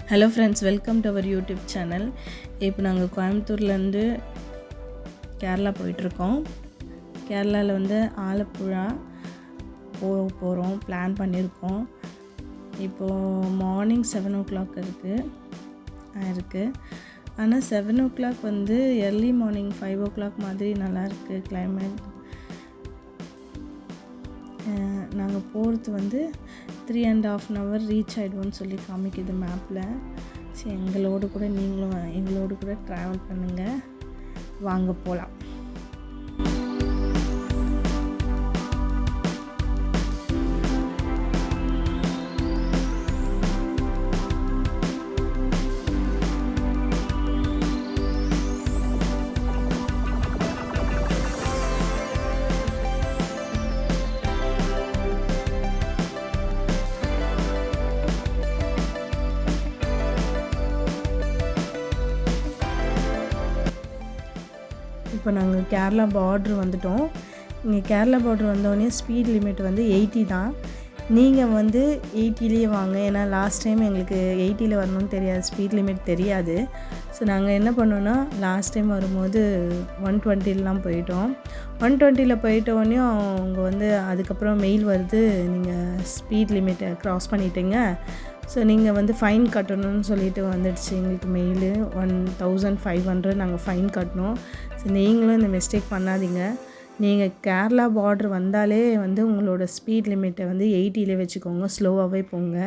Hello friends, welcome to our YouTube channel. இப்போ நாங்கள் கோயம்புத்தூர்லேருந்து கேரளா போயிட்டுருக்கோம். கேரளாவில் வந்து ஆலப்புழா போகிறோம் பிளான் பண்ணியிருக்கோம். இப்போது மார்னிங் 7 o'clock இருக்குது. ஆனால் 7 o'clock வந்து எர்லி மார்னிங் 5 o'clock மாதிரி நல்லாயிருக்கு கிளைமேட். நாங்கள் போகிறது வந்து 3.5 hour ரீச் ஆகிடுவோன்னு சொல்லி காமிக்குது மேப்பில். சரி, எங்களோடு கூட ட்ராவல் பண்ணுங்கள், வாங்க போகலாம். இப்போ நாங்கள் கேரளா பார்ட்ரு வந்துட்டோம். இங்கே கேரளா பார்ட்ரு வந்தோடனே ஸ்பீட் லிமிட் வந்து 80 தான். நீங்கள் வந்து 80லேயே வாங்க. ஏன்னா லாஸ்ட் டைம் எங்களுக்கு 80ல் வரணும்னு தெரியாது, ஸ்பீட் லிமிட் தெரியாது. ஸோ நாங்கள் என்ன பண்ணோன்னா, லாஸ்ட் டைம் வரும்போது 120லாம் போயிட்டோம். 120ல் போயிட்டோடனே அவங்க வந்து அதுக்கப்புறம் மெயில் வருது, நீங்கள் ஸ்பீட் லிமிட்டை க்ராஸ் பண்ணிட்டீங்க, ஸோ நீங்கள் வந்து ஃபைன் கட்டணும்னு சொல்லிட்டு வந்துடுச்சு எங்களுக்கு மெயிலு. 1500 நாங்கள் ஃபைன் கட்டணும். ஸோ நீங்களும் இந்த மிஸ்டேக் பண்ணாதீங்க. நீங்கள் கேரளா பார்டர் வந்தாலே வந்து உங்களோட ஸ்பீட் லிமிட்டை வந்து 80ல் வச்சுக்கோங்க, ஸ்லோவாகவே போங்க.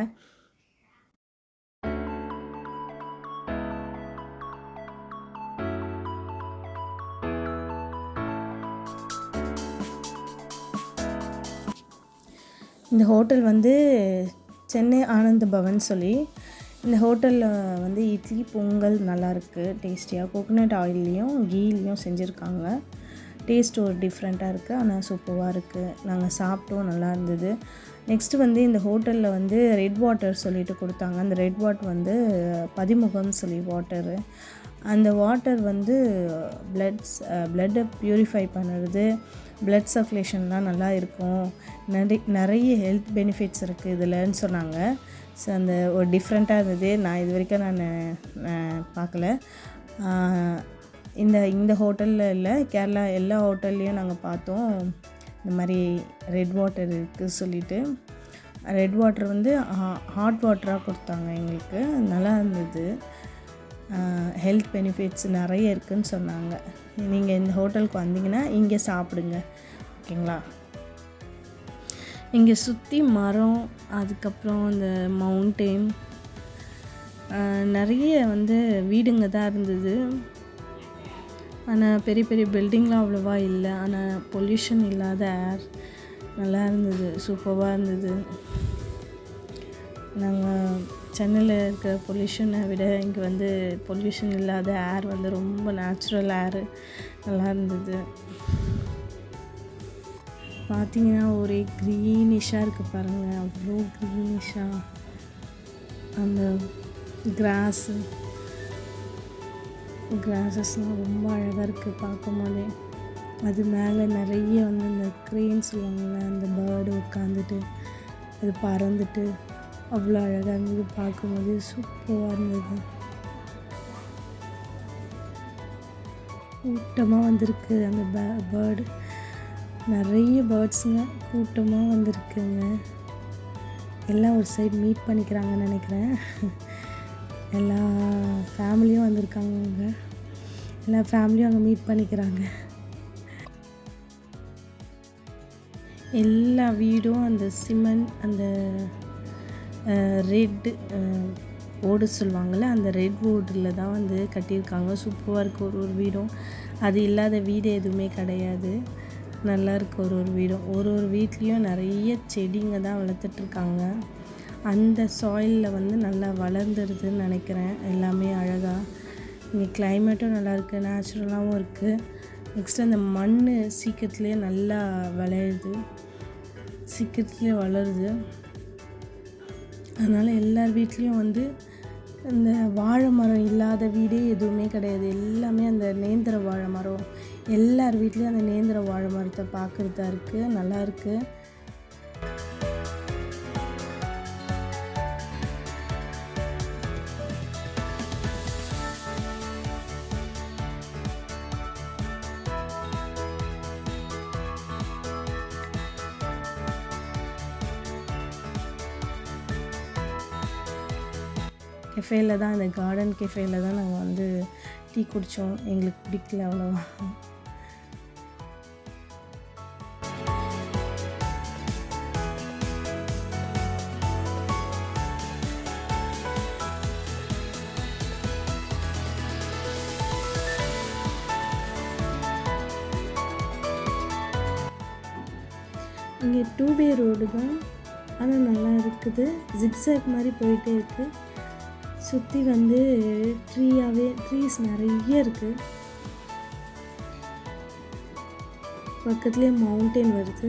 இந்த ஹோட்டல் வந்து சென்னை ஆனந்த பவன் சொல்லி, இந்த ஹோட்டலில் வந்து இட்லி பொங்கல் நல்லாயிருக்கு, டேஸ்டியாக கோகோனட் ஆயில்லையும் கீலையும் செஞ்சுருக்காங்க. டேஸ்ட் ஒரு டிஃப்ரெண்ட்டாக இருக்குது, ஆனால் சூப்பராக இருக்குது. நாங்கள் சாப்பிட்டோம், நல்லா இருந்தது. நெக்ஸ்ட்டு வந்து இந்த ஹோட்டலில் வந்து ரெட் வாட்டர் சொல்லிட்டு கொடுத்தாங்க. அந்த ரெட் வாட்டர் வந்து பதிமுகம் சொல்லி வாட்டரு. அந்த வாட்டர் வந்து பிளட்டை ப்யூரிஃபை பண்ணுறது, பிளட் சர்க்குலேஷன்லாம் நல்லா இருக்கும், நிறைய ஹெல்த் பெனிஃபிட்ஸ் இருக்குது இதில்னு சொன்னாங்க. ஸோ அந்த ஒரு டிஃப்ரெண்ட்டாக இருந்தது. நான் இது வரைக்கும் நான் பார்க்கல. இந்த ஹோட்டலில் இல்லை, கேரளா எல்லா ஹோட்டல்லையும் நாங்கள் பார்த்தோம் இந்த மாதிரி ரெட் வாட்டர் இருக்குது சொல்லிவிட்டு. ரெட் வாட்டர் வந்து ஹாட் வாட்டராக கொடுத்தாங்க எங்களுக்கு, நல்லா இருந்தது. ஹெல்த் பெனிஃபிட்ஸ் நிறைய இருக்குதுன்னு சொன்னாங்க. நீங்கள் இந்த ஹோட்டலுக்கு வந்தீங்கன்னா இங்கே சாப்பிடுங்க, ஓகேங்களா. இங்கே சுற்றி மரம், அதுக்கப்புறம் இந்த மவுண்டெயின், நிறைய வந்து வீடுங்க தான் இருந்தது. ஆனால் பெரிய பெரிய பில்டிங்லாம் அவ்வளோவா இல்லை. ஆனால் பொல்யூஷன் இல்லாத ஏர் நல்லா இருந்தது, சூப்பராக இருந்தது. நாங்கள் சென்னையில் இருக்கிற பொல்யூஷனை விட இங்கே வந்து பொல்யூஷன் இல்லாத ஏர் வந்து ரொம்ப நேச்சுரல் ஏர், நல்லா இருந்தது. பார்த்திங்கன்னா ஒரே க்ரீனிஷாக இருக்குது பாருங்கள், அவ்வளோ க்ரீனிஷாக. அந்த கிராஸஸ்லாம் ரொம்ப அழகாக இருக்குது பார்க்கும் போதே. அது மேலே நிறைய வந்து இந்த க்ரேன் சொல்லுவாங்கள்ல, அந்த பேர்டு உட்காந்துட்டு அது பறந்துட்டு அவ்வளோ அழகாக இருந்தது. பார்க்கும்போது சூப்பராக இருந்தது. கூட்டமாக வந்திருக்கு அந்த பேர்டு, நிறைய பேர்ட்ஸுங்க கூட்டமாக வந்திருக்குங்க. எல்லாம் ஒரு சைடு மீட் பண்ணிக்கிறாங்கன்னு நினைக்கிறேன். எல்லா ஃபேமிலியும் வந்திருக்காங்க, அவங்க எல்லா ஃபேமிலியும் அங்கே மீட் பண்ணிக்கிறாங்க. எல்லா வீடும் அந்த சிமெண்ட், அந்த ரெட்டு ஓடு சொல்லுவாங்கள்ல, அந்த ரெட் ஓடில் தான் வந்து கட்டியிருக்காங்க. சூப்பராக இருக்குது ஒரு வீடும். அது இல்லாத வீடு எதுவுமே கிடையாது. நல்லா இருக்குது ஒரு வீடும். ஒரு வீட்லேயும் நிறைய செடிங்க தான் வளர்த்துட்ருக்காங்க. அந்த சாயிலில் வந்து நல்லா வளர்ந்துருதுன்னு நினைக்கிறேன். எல்லாமே அழகாக. இங்கே கிளைமேட்டும் நல்லாயிருக்கு, நேச்சுரலாகவும் இருக்குது. நெக்ஸ்ட்டு அந்த மண் சீக்கிரத்துலேயே நல்லா விளையுது, சீக்கிரத்துலேயே வளருது. அதனால் எல்லார் வீட்லேயும் வந்து இந்த வாழை மரம் இல்லாத வீடே எதுவுமே கிடையாது. எல்லாமே அந்த நேந்திர வாழை மரம், எல்லார் வீட்லேயும் அந்த நேந்திர வாழை மரத்தை பார்க்குறதா இருக்குது, நல்லாயிருக்கு. கெஃபேல தான், இந்த கார்டன் கெஃபேல தான் நாங்கள் வந்து டீ குடித்தோம். எங்களுக்கு பிடிக்கல அவ்வளோவா. இங்கே 2 வே ரோடு தான், ஆனால் நல்லா இருக்குது. ஜிக்ஸாக் மாதிரி போயிட்டே இருக்குது. சுற்றி வந்து ட்ரீஸ் நிறைய இருக்குது. பக்கத்துலேயே மவுண்டெயின் வருது.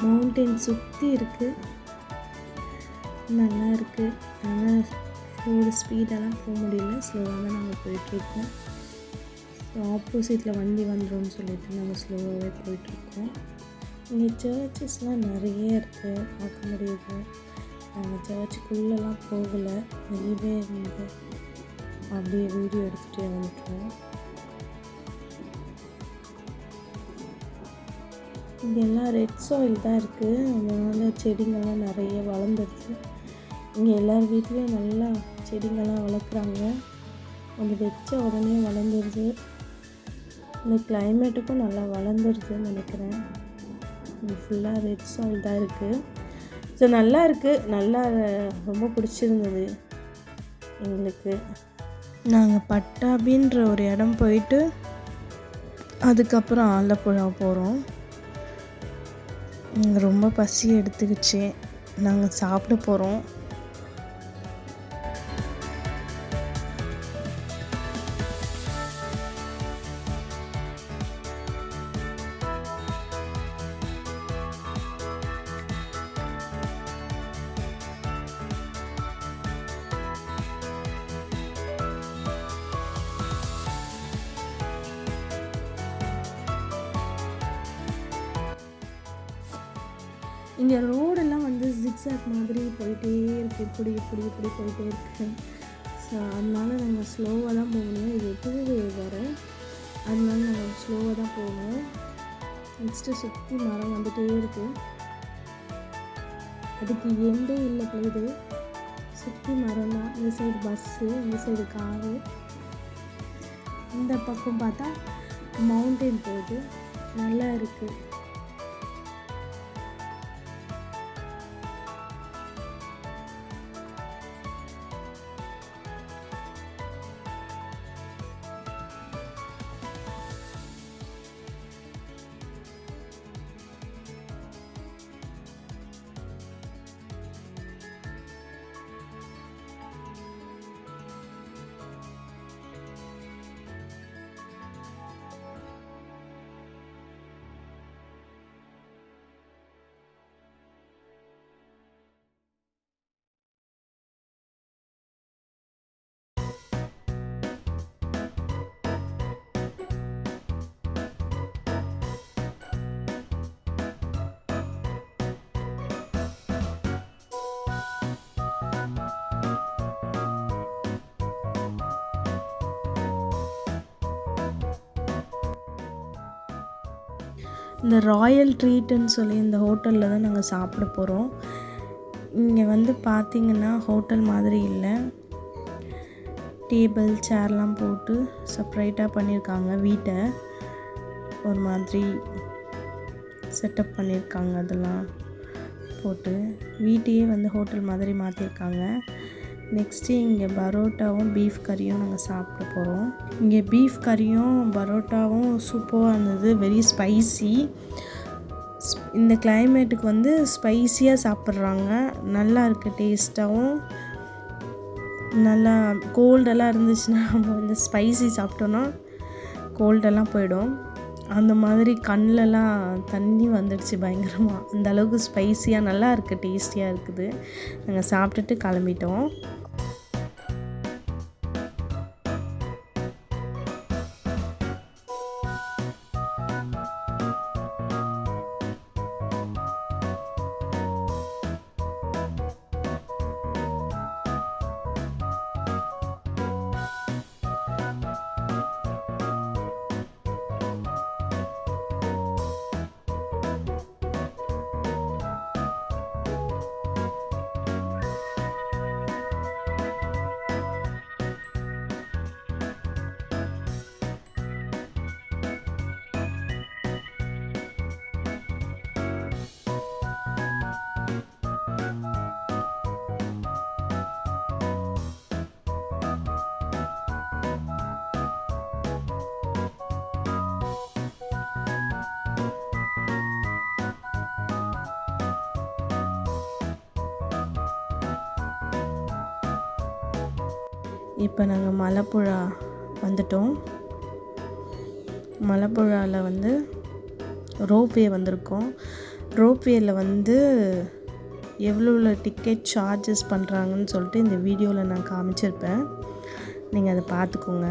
மவுண்டெயின் சுற்றி இருக்குது. நல்லா இருக்குது. ஆனால் ரோடு ஸ்பீடெல்லாம் போக முடியல, ஸ்லோவாக தான் நாங்கள் போயிட்டுருக்கோம். ஸோ ஆப்போசிட்டில் வண்டி வந்துடும்னு சொல்லிட்டு நாங்கள் ஸ்லோவாகவே போயிட்டுருக்கோம். இங்கே சர்ச்சஸ்லாம் நிறைய இருக்குது, பார்க்க முடியுது. நாங்கள் சர்ச்சுக்குள்ளெல்லாம் போகலை, வெளியே இருந்து அப்படியே வீடியோ எடுத்துகிட்டே வந்துட்டோம். இங்கே எல்லாம் ரெட் சாயில் தான் இருக்குது, அதனால செடிங்கள்லாம் நிறைய வளர்ந்துருச்சு. இங்கே எல்லார் வீட்லேயும் நல்லா செடிங்கள்லாம் வளர்க்குறாங்க. அது வச்ச உடனே வளர்ந்துருது. இந்த கிளைமேட்டுக்கும் நல்லா வளர்ந்துருதுன்னு நினைக்கிறேன். இது ஃபுல்லாக ரெட் சாயில் தான் இருக்குது. ஸோ நல்லா இருக்குது, நல்லா ரொம்ப பிடிச்சிருந்தது எங்களுக்கு. நாங்கள் பட்டாபின்ற ஒரு இடம் போயிட்டு அதுக்கப்புறம் ஆலப்புழா போகிறோம். ரொம்ப பசி எடுத்துக்கிச்சு, நாங்கள் சாப்பிட போகிறோம். இங்கே ரோடெல்லாம் வந்து ஜிக்ஸாக் மாதிரி போயிட்டே இருக்குது, இப்படி போயிட்டே இருக்குது. ஸோ அதனால நாங்கள் ஸ்லோவாக தான் போகணும். இது 2 வே வேறு, அதனால நாங்கள் ஸ்லோவாக தான் போகணும். நெக்ஸ்ட்டு சுற்றி மரம் வந்துகிட்டே இருக்குது. அதுக்கு எண்டே இல்லை போகுது, சுற்றி மரம் தான். இந்த சைடு பஸ்ஸு, இந்த சைடு காரு, இந்த பக்கம் பார்த்தா மவுண்டெயின் போகுது. நல்லா இருக்குது. இந்த ராயல் ட்ரீட்டுன்னு சொல்லி இந்த ஹோட்டலில் தான் நாங்கள் சாப்பிட போகிறோம். இங்கே வந்து பார்த்திங்கன்னா ஹோட்டல் மாதிரி இல்லை, டேபிள் சேர்லாம் போட்டு செப்ரேட்டாக பண்ணியிருக்காங்க. வீட்டை ஒரு மாதிரி செட்டப் பண்ணியிருக்காங்க, அதெல்லாம் போட்டு வீட்டையே வந்து ஹோட்டல் மாதிரி மாற்றிருக்காங்க. நெக்ஸ்ட்டு இங்கே பரோட்டாவும் பீஃப் கறியும் நாங்கள் சாப்பிட போகிறோம். இங்கே பீஃப் கறியும் பரோட்டாவும் சூப்பராக இருந்தது, வெரி ஸ்பைசி. இந்த கிளைமேட்டுக்கு வந்து ஸ்பைஸியாக சாப்பிட்றாங்க, நல்லா இருக்குது டேஸ்ட்டாகவும். நல்லா கோல்டெல்லாம் இருந்துச்சுன்னா நம்ம வந்து ஸ்பைசி சாப்பிட்டோன்னா கோல்டெல்லாம் போயிடும். அந்த மாதிரி கண்ணிலலாம் தண்ணி வந்துடுச்சு பயங்கரமாக, அந்த அளவுக்கு ஸ்பைஸியாக நல்லா இருக்குது, டேஸ்டியாக இருக்குது. நாங்கள் சாப்பிட்டுட்டு கிளம்பிட்டோம். இப்போ நாங்கள் மலைப்புழா வந்துட்டோம். மலைப்புழாவில் வந்து ரோப்வே வந்திருக்கோம். ரோப்வேயில் வந்து எவ்வளோ டிக்கெட் சார்ஜஸ் பண்ணுறாங்கன்னு சொல்லிட்டு இந்த வீடியோவில் நான் காமிச்சிருப்பேன். நீங்கள் அதை பார்த்துக்கோங்க.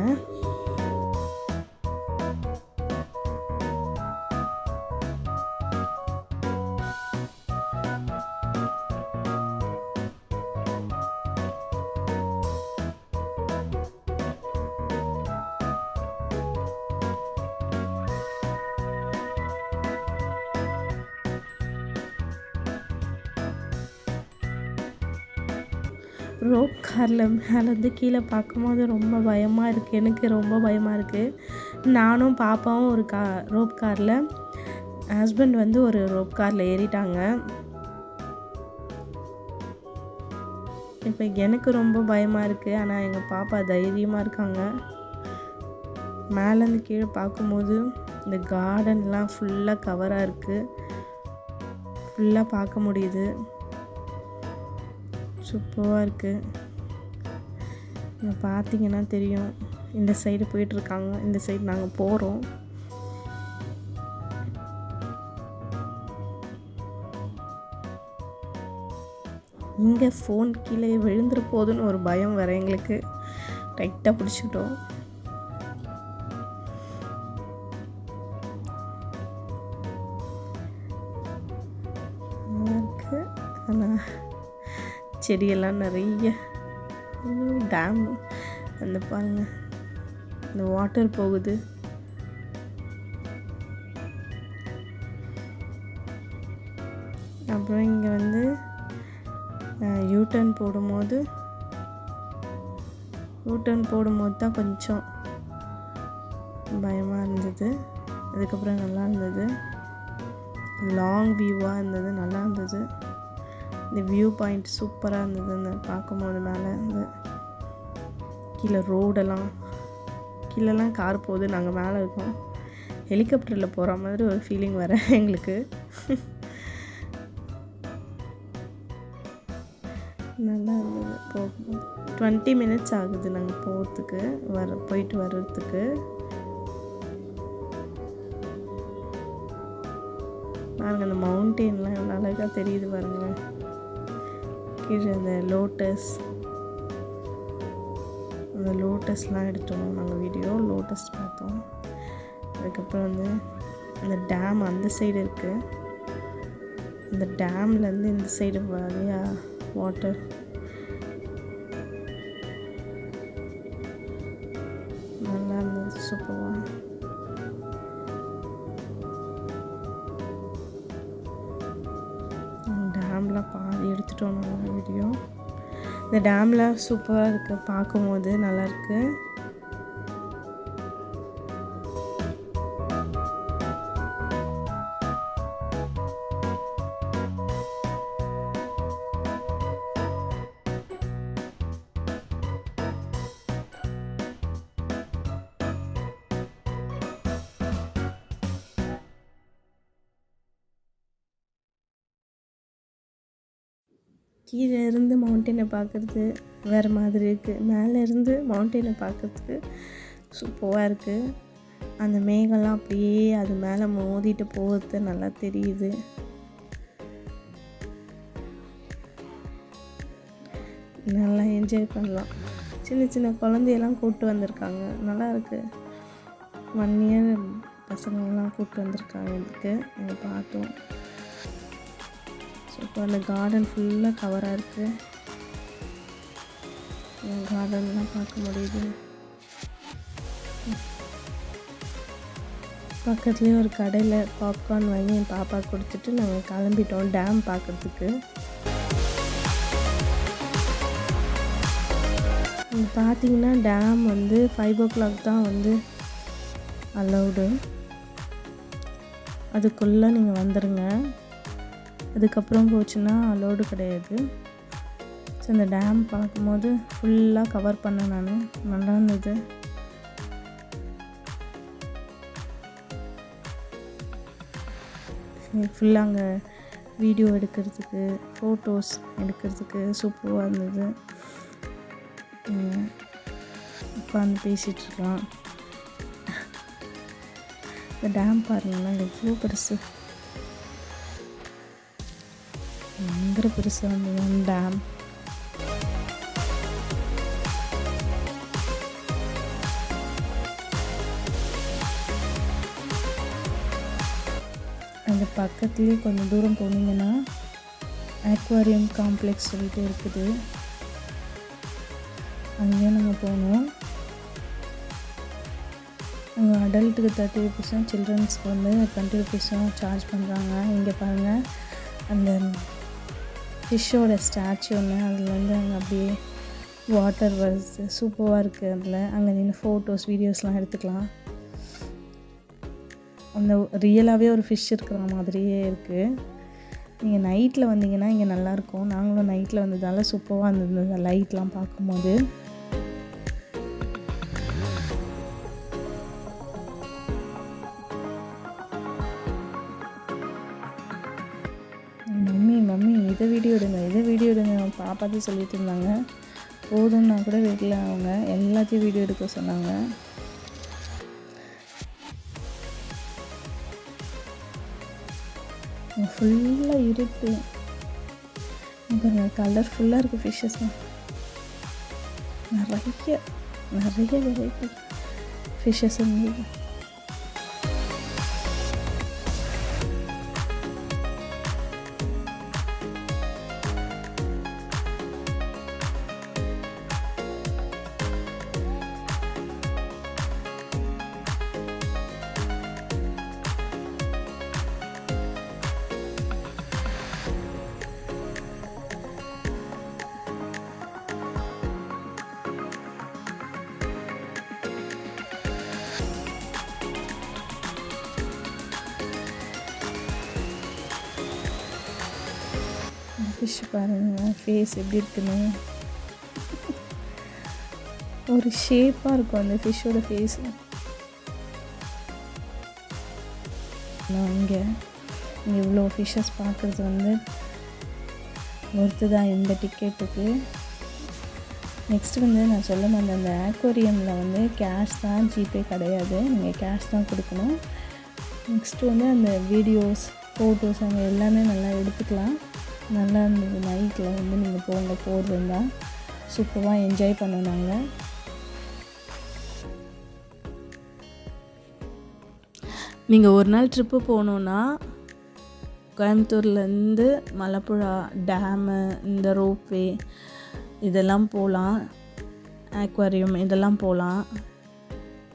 ரோப் காரில் மேலேருந்து கீழே பார்க்கும்போது ரொம்ப பயமாக இருக்குது. எனக்கு ரொம்ப பயமாக இருக்குது. நானும் பாப்பாவும் ஒரு ரோப் காரில், ஹஸ்பண்ட் வந்து ஒரு ரோப் காரில் ஏறிட்டாங்க. இப்போ எனக்கு ரொம்ப பயமாக இருக்குது. ஆனால் எங்கள் பாப்பா தைரியமாக இருக்காங்க. மேலேருந்து கீழே பார்க்கும்போது இந்த கார்டன்லாம் ஃபுல்லாக கவராக இருக்குது. ஃபுல்லாக பார்க்க முடியுது. சூப்பராக இருக்குது. பார்த்தீங்கன்னா தெரியும். இந்த சைடு போயிட்டுருக்காங்க, இந்த சைடு நாங்கள் போகிறோம். இங்கே ஃபோன் கீழே விழுந்துரு போதுன்னு ஒரு பயம் வேறு எங்களுக்கு. டைட்டாக பிடிச்சிக்கிட்டோம். நல்லா இருக்குது. ஆனால் செடியெல்லாம் நிறைய டேம் அந்த பாருங்க, இந்த வாட்டர் போகுது. அப்புறம் இங்கே வந்து யூட்டர்ன் போடும்போது தான் கொஞ்சம் பயமாக இருந்தது. அதுக்கப்புறம் நல்லா இருந்தது. லாங் வியூவாக இருந்தது, நல்லா இருந்தது. இந்த வியூ பாயிண்ட் சூப்பராக இருந்தது. அந்த பார்க்கும்போது மேலே இந்த கீழே கீழெல்லாம் கார் போகுது, நாங்கள் மேலே இருக்கோம். ஹெலிகாப்டரில் போகிற மாதிரி ஒரு ஃபீலிங் வர எங்களுக்கு. நல்லா இருந்தது. போகும்போது 20 minutes ஆகுது நாங்கள் போகிறதுக்கு, போயிட்டு வர்றதுக்கு. பாருங்கள் அந்த மவுண்டெயின்லாம் எவ்வளோ அழகாக தெரியுது பாருங்கள். கீழே அந்த லோட்டஸ்லாம் எடுத்தோம் நாங்கள் வீடியோ. லோட்டஸ் பார்த்தோம். அதுக்கப்புறம் வந்து அந்த டேம் அந்த சைடு இருக்குது. அந்த டேம்லேருந்து இந்த சைடு வழியா வாட்டர். நல்லா இருந்தது, சூப்பராக. டேம்லாம் பாதி எடுத்துட்டோம் நாங்கள் வீடியோ. இந்த டேமில் சூப்பராக இருக்குது, பார்க்கும்போது நல்லாயிருக்கு. கீழே இருந்து மவுண்டெயினை பார்க்குறது வேறு மாதிரி இருக்குது. மேலே இருந்து மவுண்டெயினை பார்க்குறதுக்கு சூப்பராக இருக்குது. அந்த மேகம்லாம் அப்படியே அது மேலே மோதிட்டு போகிறது நல்லா தெரியுது. நல்லா என்ஜாய் பண்ணலாம். சின்ன சின்ன குழந்தையெல்லாம் கூப்பிட்டு வந்திருக்காங்க, நல்லா இருக்குது. 1 year பசங்கள்லாம் கூப்பிட்டு வந்திருக்காங்க. இதுக்கு நாங்கள் பார்த்தோம். இப்போ அந்த கார்டன் ஃபுல்லாக கவராக இருக்குது. கார்டன்லாம் பார்க்க முடியுது. பக்கத்துலேயே ஒரு கடையில் பாப்கார்ன் வாங்கி என் பாப்பா கொடுத்துட்டு நாங்கள் கிளம்பிட்டோம் டேம் பார்க்குறதுக்கு. பார்த்தீங்கன்னா டேம் வந்து 5 o'clock தான் வந்து அலௌடு. அதுக்குள்ளே நீங்கள் வந்துடுங்க. அதுக்கப்புறம் போச்சுன்னா அலோடு கிடையாது. ஸோ இந்த டேம் பார்க்கும்போது ஃபுல்லாக கவர் பண்ணேன் நான். நல்லா இருந்தது. ஃபுல்லாக அங்கே வீடியோ எடுக்கிறதுக்கு, ஃபோட்டோஸ் எடுக்கிறதுக்கு சூப்பராக இருந்தது. உட்காந்து பேசிகிட்ருக்கலாம். இந்த டேம் பாருங்களேன் எவ்வளோ பெருசு, பயங்கர பெருசாக இருந்தது டேம். அந்த பக்கத்துலேயே கொஞ்சம் தூரம் போனீங்கன்னா அக்வாரியம் காம்ப்ளெக்ஸ் சொல்லிட்டு இருக்குது, அங்கேயும் நம்ம போகணும். அங்கே அடல்ட்டுக்கு 30 rupees, சில்ட்ரன்ஸ்க்கு வந்து 20 rupees சார்ஜ் பண்ணுறாங்க. இங்கே பாருங்கள் அந்த ஃபிஷ்ஷோட ஸ்டாச்சு ஒன்று, அதில் வந்து அங்கே அப்படியே வாட்டர் வருது, சூப்பராக இருக்குது. அதில் அங்கே நின்று ஃபோட்டோஸ் வீடியோஸ்லாம் எடுத்துக்கலாம். அந்த ரியலாகவே ஒரு ஃபிஷ் இருக்கிற மாதிரியே இருக்குது. நீங்கள் நைட்டில் வந்தீங்கன்னா இங்கே நல்லாயிருக்கும். நாங்களும் நைட்டில் வந்ததால சூப்பராக இருந்தது அந்த லைட்லாம் பார்க்கும்போது. மம்மி இதை வீடியோ எடுங்க பாப்பாத்தையும் சொல்லிட்டு இருந்தாங்க. போதும்னா கூட வீட்டில் அவங்க எல்லாத்தையும் வீடியோ எடுக்க சொன்னாங்க. ஃபுல்லாக இருட்டு, கலர்ஃபுல்லாக இருக்குது ஃபிஷ்ஷஸ், நிறைய வெரைட்டி ஃபிஷ்ஷஸ் இருந்தது. ஃபிஷ் பாருங்கள் ஃபேஸ் எப்படி இருக்குன்னு, ஒரு ஷேப்பாக இருக்கும் அந்த ஃபிஷ்ஷோட ஃபேஸு. இங்கே இவ்வளோ ஃபிஷ்ஷஸ் பார்க்குறது வந்து ஒருத்து தான் இந்த டிக்கெட்டுக்கு. நெக்ஸ்ட்டு வந்து நான் சொல்ல மாட்டேன், அந்த ஆக்வேரியமில் வந்து கேஷ் தான், ஜிபே கிடையாது, நீங்கள் கேஷ் தான் கொடுக்கணும். நெக்ஸ்ட்டு வந்து அந்த வீடியோஸ் ஃபோட்டோஸ் அங்கே எல்லாமே நல்லா எடுத்துக்கலாம். நல்லா இருந்தது. நைட்டில் வந்து நீங்கள் போகிறதுருந்தா சூப்பராக என்ஜாய் பண்ணோம் நாங்கள். நீங்கள் ஒரு நாள் ட்ரிப்பு போகணுன்னா கோயம்புத்தூர்லேருந்து மலப்புழா டேமு, இந்த ரோப்வே இதெல்லாம் போகலாம், ஆக்வாரியம் இதெல்லாம் போகலாம்.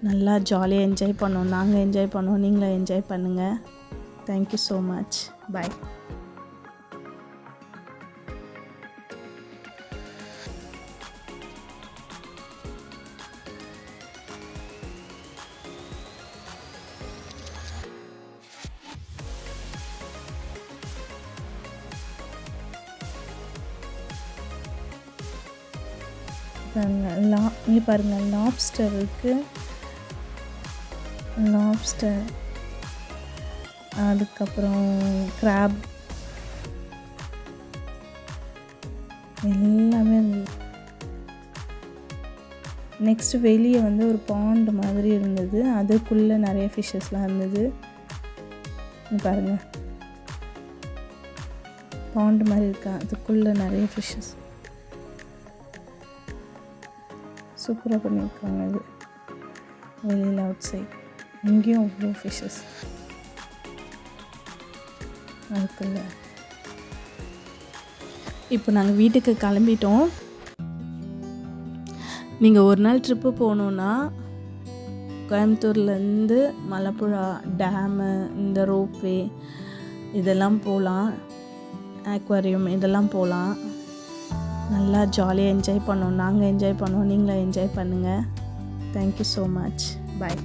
நல்லா ஜாலியாக என்ஜாய் பண்ணோம். நாங்கள் என்ஜாய் பண்ணோம், நீங்களும் என்ஜாய் பண்ணுங்கள். Thank you so much. பாய். இங்கே பாருங்கள் லாப்ஸ்டர் இருக்குது, லாப்ஸ்டர், அதுக்கப்புறம் கிராப் எல்லாமே இருந்தது. நெக்ஸ்ட்டு வெளியே வந்து ஒரு பாண்ட் மாதிரி இருந்தது, அதுக்குள்ளே நிறைய ஃபிஷ்ஷஸ்லாம் இருந்தது. பாருங்கள் பாண்ட் மாதிரி இருக்கா, அதுக்குள்ளே நிறைய ஃபிஷ்ஷஸ் சூப்பராக பண்ணியிருக்காங்க. அது வெளியில் அவுட் சைட், இங்கேயும் அவ்வளோ ஃபிஷ்ஷஸ் அதுக்குள்ள. இப்போ நாங்கள் வீட்டுக்கு கிளம்பிட்டோம். நீங்கள் ஒரு நாள் ட்ரிப்பு போகணுன்னா கோயம்புத்தூர்லேருந்து மலப்புழா டேமு, இந்த ரோப்வே இதெல்லாம் போகலாம், ஆக்வாரியம் இதெல்லாம் போகலாம். நல்லா ஜாலியாக என்ஜாய் பண்ணோம். நாங்கள் என்ஜாய் பண்ணோம், நீங்களும் என்ஜாய் பண்ணுங்கள். Thank you so much. பாய்.